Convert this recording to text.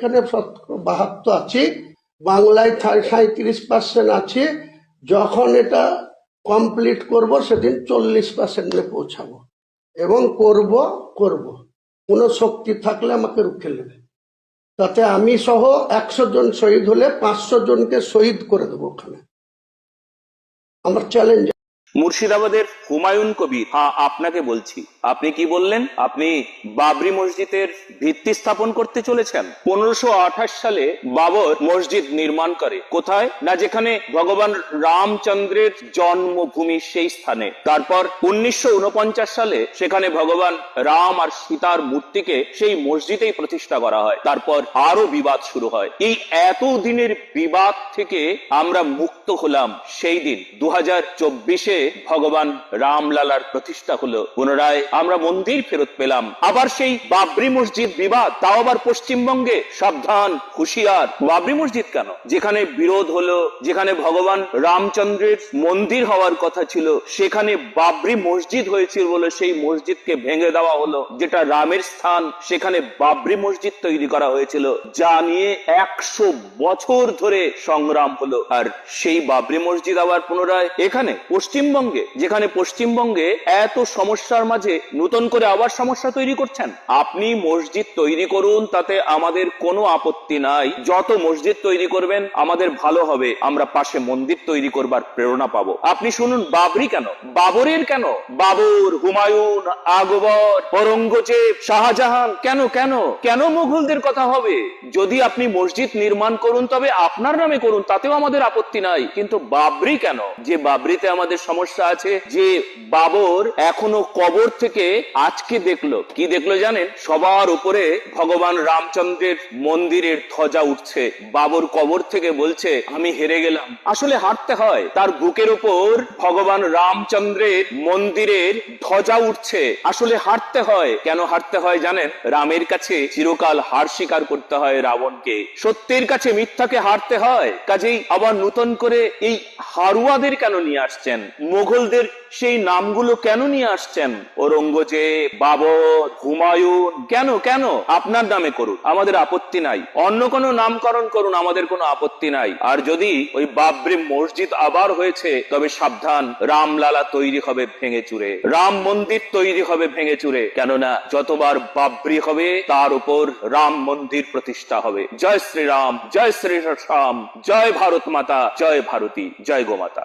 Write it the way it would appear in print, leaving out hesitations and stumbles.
এখানে 72 আছে, বাংলায় 37% আছে। যখন এটা কমপ্লিট করব সেদিন 40% পৌঁছাবো, এবং করব কোনো শক্তি থাকলে আমাকে রুখে নেবে। তাতে আমি সহ 100 জন শহীদ হলে 500 জনকে শহীদ করে দেবো ওখানে। আমার চ্যালেঞ্জ। মুর্শিদাবাদের হুমায়ুন কবির, আপনাকে বলছি, আপনি কি বললেন? আপনি বাবরি মসজিদের ভিত্তি স্থাপন করতে চলেছেন। 1528 সালে বাবর মসজিদ নির্মাণ করে কোথায়? না যেখানে ভগবান রামচন্দ্রের জন্মভূমি, সেই স্থানে। তারপর 1949 সালে সেখানে ভগবান রাম আর সীতার মূর্তিকে সেই মসজিদেই প্রতিষ্ঠা করা হয়। তারপর আরো বিবাদ শুরু হয়। এই এতদিনের বিবাদ থেকে আমরা মুক্ত হলাম সেই দিন 2024-এ ভগবান রামলালার প্রতিষ্ঠা হলো, পুনরায় আমরা মন্দির ফেরত পেলাম। আবার সেই বাবরি মসজিদ বিবাদ, তাও আবার পশ্চিমবঙ্গে। সাবধান, হুঁশিয়ার। বাবরি মসজিদ কেন? যেখানে বিরোধ হলো, যেখানে ভগবান রামচন্দ্রের মন্দির হওয়ার কথা ছিল, সেখানে বাবরি মসজিদ হয়েছিল বলে সেই মসজিদকে ভেঙে দেওয়া হলো। যেটা রামের স্থান, সেখানে বাবরি মসজিদ তৈরি করা হয়েছিল, যা নিয়ে 100 বছর ধরে সংগ্রাম হলো। আর সেই বাবরি মসজিদ আবার পুনরায় এখানে পশ্চিমবঙ্গে, যেখানে পশ্চিমবঙ্গে এত সমস্যার মাঝে নতুন করে আবার সমস্যা তৈরি করছেন। আপনি মসজিদ তৈরি করুন, তাতে আমাদের কোনো আপত্তি নাই। যত মসজিদ তৈরি করবেন আমাদের ভালো হবে, আমরা পাশে মন্দির তৈরি করবার প্রেরণা পাবো। আপনি শুনুন, বাবরি কেন? বাবরের কেন? বাবর, হুমায়ুন, আকবর, ঔরঙ্গজেব, শাহজাহান, কেন কেন কেন মুঘলদের কথা হবে? যদি আপনি মসজিদ নির্মাণ করুন তবে আপনার নামে করুন, তাতেও আমাদের আপত্তি নাই। কিন্তু বাবরি কেন? যে বাবরিতে আমাদের সমস্যা আছে, যে বাবর এখনো কবর থেকে আজকে দেখলো, কি দেখলো জানেন? সবার উপরে ভগবান রামচন্দ্রের মন্দিরের ধ্বজা উঠছে। বাবর কবর থেকে বলছে, আমি হেরে গেলাম। আসলে হারতে হয়, তার বুকের উপর ভগবান রামচন্দ্রের মন্দিরের ধ্বজা উঠছে। আসলে হারতে হয়। কেন হারতে হয় জানেন? রামের কাছে চিরকাল হার স্বীকার করতে হয় রাবণকে, সত্যের কাছে মিথ্যাকে হারতে হয়। কাজেই আবার নতুন করে এই হারুয়াদের কেন নিয়ে আসছেন? মুঘলদের সেই নামগুলো কেন নিয়ে আসছেন? ঔরঙ্গজেব, বাবর, হুমায়ুন, কেন কেন? আপনার নামে করুন, আমাদের আপত্তি নাই। অন্য কোনো নামকরণ করুন, আমাদের কোনো আপত্তি নাই। আর যদি ওই বাবরি মসজিদ আবার হয়েছে, তবে সাবধান, রামলালা তৈরি হবে ভেঙে চুরে, রাম মন্দির তৈরি হবে ভেঙে চুরে। কেননা যতবার বাবরি হবে তার উপর রাম মন্দির প্রতিষ্ঠা হবে। জয় শ্রীরাম, জয় শ্রী শ্যাম, জয় ভারত মাতা, জয় ভারতী, জয় গোমাতা।